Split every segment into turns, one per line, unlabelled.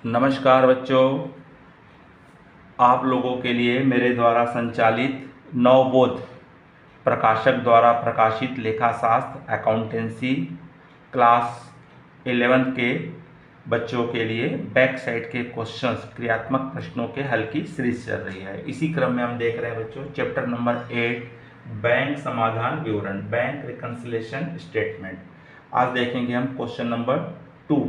नमस्कार बच्चों, आप लोगों के लिए मेरे द्वारा संचालित नवबोध प्रकाशक द्वारा प्रकाशित लेखाशास्त्र अकाउंटेंसी क्लास 11 के बच्चों के लिए बैक साइड के क्वेश्चंस क्रियात्मक प्रश्नों के हल की सीरीज चल रही है। इसी क्रम में हम देख रहे हैं बच्चों चैप्टर नंबर 8 बैंक समाधान विवरण, बैंक रिकंसिलिएशन स्टेटमेंट। आज देखेंगे हम क्वेश्चन नंबर 2।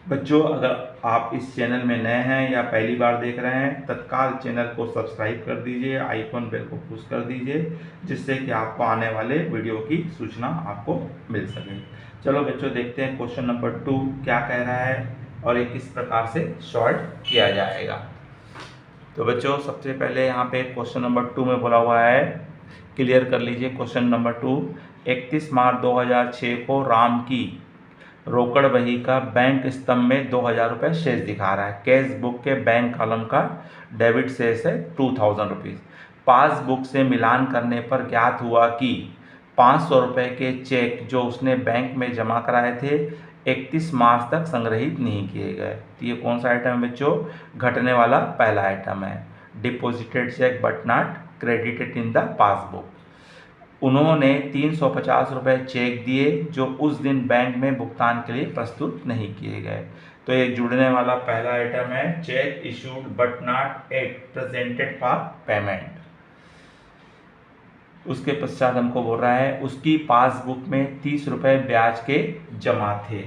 बच्चों, अगर आप इस चैनल में नए हैं या पहली बार देख रहे हैं, तत्काल चैनल को सब्सक्राइब कर दीजिए, आइकॉन बेल को पुश कर दीजिए, जिससे कि आपको आने वाले वीडियो की सूचना आपको मिल सके। चलो बच्चों, देखते हैं क्वेश्चन नंबर 2 क्या कह रहा है और ये किस प्रकार से सॉल्व किया जाएगा। तो बच्चों, सबसे पहले यहाँ पे क्वेश्चन नंबर 2 में बोला हुआ है, क्लियर कर लीजिए क्वेश्चन नंबर 2। 31 मार्च 2006 को राम की रोकड़ बही का बैंक स्तंभ में 2000 रुपये शेष दिखा रहा है। कैश बुक के बैंक कॉलम का डेबिट शेष है 2000 रुपीज़। पासबुक से मिलान करने पर ज्ञात हुआ कि 500 रुपये के चेक जो उसने बैंक में जमा कराए थे 31 मार्च तक संग्रहित नहीं किए गए। तो ये कौन सा आइटम है बच्चों? घटने वाला पहला आइटम है, deposited cheque but not credited in the passbook. उन्होंने 350 रुपये चेक दिए जो उस दिन बैंक में भुगतान के लिए प्रस्तुत नहीं किए गए। तो ये जुड़ने वाला पहला आइटम है, check issued but not yet presented for payment. उसके पश्चात हमको बोल रहा है उसकी पासबुक में 30 रुपये ब्याज के जमा थे,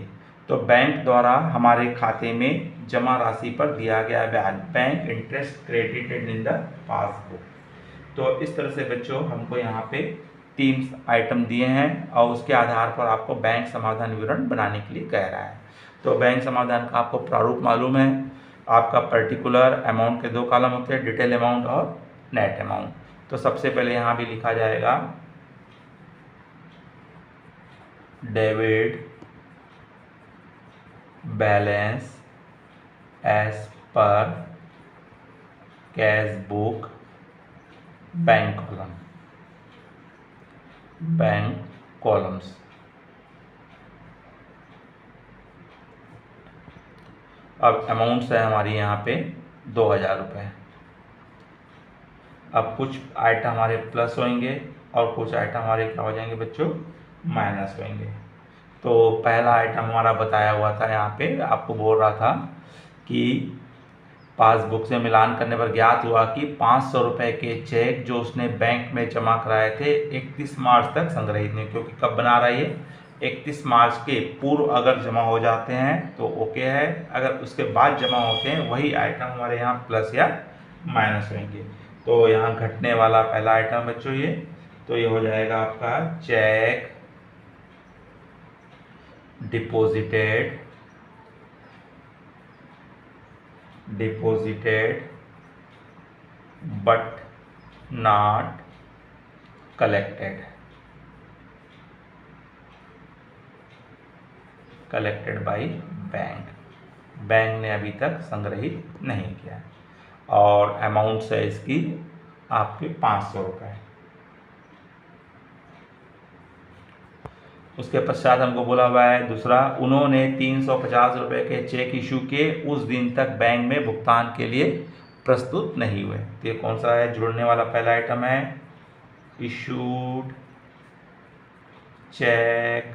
तो बैंक द्वारा हमारे खाते में जमा राशि पर दिया गया ब्याज, bank interest credited in the passbook. तो इस तरह से बच्चों हमको यहाँ पे 3 आइटम दिए हैं और उसके आधार पर आपको बैंक समाधान विवरण बनाने के लिए कह रहा है। तो बैंक समाधान का आपको प्रारूप मालूम है, आपका पर्टिकुलर अमाउंट के 2 कॉलम होते हैं, डिटेल अमाउंट और नेट अमाउंट। तो सबसे पहले यहाँ भी लिखा जाएगा debit balance as per cash book bank column, bank columns. अब अमाउंट्स है हमारी यहाँ पे 2000 रुपये। अब कुछ आइटम हमारे प्लस होंगे और कुछ आइटम हमारे क्या हो जाएंगे बच्चों? माइनस होंगे। तो पहला आइटम हमारा बताया हुआ था, यहाँ पे आपको बोल रहा था कि पासबुक से मिलान करने पर ज्ञात हुआ कि 500 रुपये के चेक जो उसने बैंक में जमा कराए थे 31 मार्च तक संग्रहित नहीं, क्योंकि कब बना रहा है ये? 31 मार्च के पूर्व अगर जमा हो जाते हैं तो ओके है, अगर उसके बाद जमा होते हैं वही आइटम हमारे यहाँ प्लस या माइनस होंगे। तो यहाँ घटने वाला पहला आइटम बच्चों ये, तो ये हो जाएगा आपका check deposited but not collected by bank ने अभी तक संग्रहित नहीं किया। और अमाउंट है इसकी आपके 500 रुपये। उसके पश्चात हमको बोला हुआ है दूसरा, उन्होंने 350 रुपये के चेक इशू के उस दिन तक बैंक में भुगतान के लिए प्रस्तुत नहीं हुए। तो ये कौन सा है? जुड़ने वाला पहला आइटम है, issued cheque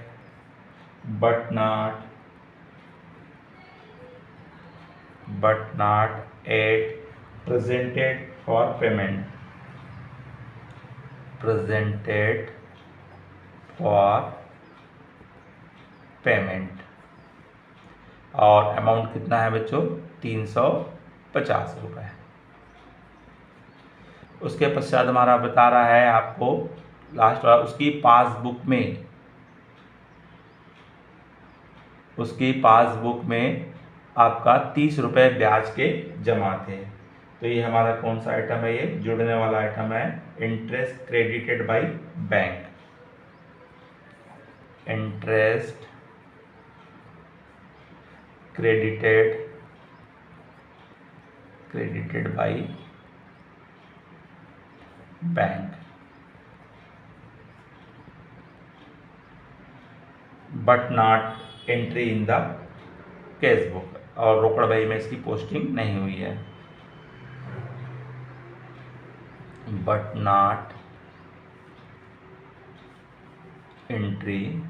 but not yet presented for payment, presented for payment. और अमाउंट कितना है बच्चों? 350 रुपये। उसके पश्चात हमारा बता रहा है आपको लास्ट वाला, उसकी पासबुक में आपका 30 रुपये ब्याज के जमा थे। तो ये हमारा कौन सा आइटम है? ये जुड़ने वाला आइटम है, interest credited by bank, interest credited by bank, but not entry in the cash book. और रोकड़ बही में इसकी पोस्टिंग नहीं हुई है। But not entry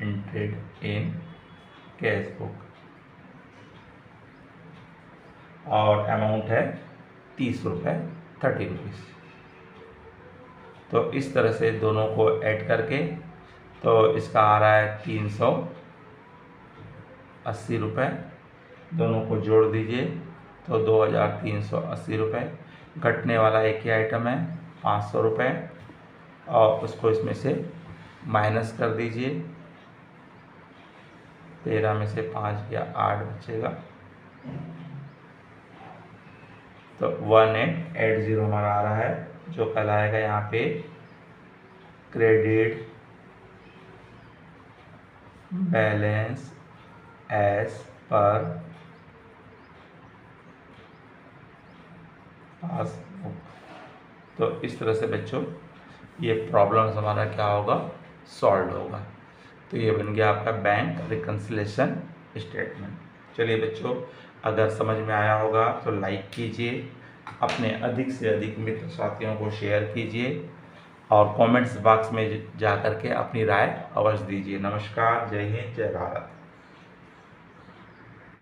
entered in cash book, और अमाउंट है 30 रुपये 30 रुपीज़। तो इस तरह से दोनों को ऐड करके तो इसका आ रहा है 380 रुपये। दोनों को जोड़ दीजिए तो 2380 रुपये। घटने वाला एक ही आइटम है 500 रुपये, और उसको इसमें से माइनस कर दीजिए। 13 में से 5 या 8 बचेगा, तो 1880 हमारा आ रहा है, जो कहलाएगा यहाँ पे credit balance as per passbook. तो इस तरह से बच्चों ये प्रॉब्लम्स हमारा क्या होगा, सॉल्व होगा। तो ये बन गया आपका बैंक रिकन्सिलेशन स्टेटमेंट। चलिए बच्चों, अगर समझ में आया होगा तो लाइक कीजिए, अपने अधिक से अधिक मित्र साथियों को शेयर कीजिए, और कमेंट्स बॉक्स में जा कर के अपनी राय अवश्य दीजिए। नमस्कार, जय हिंद, जय भारत।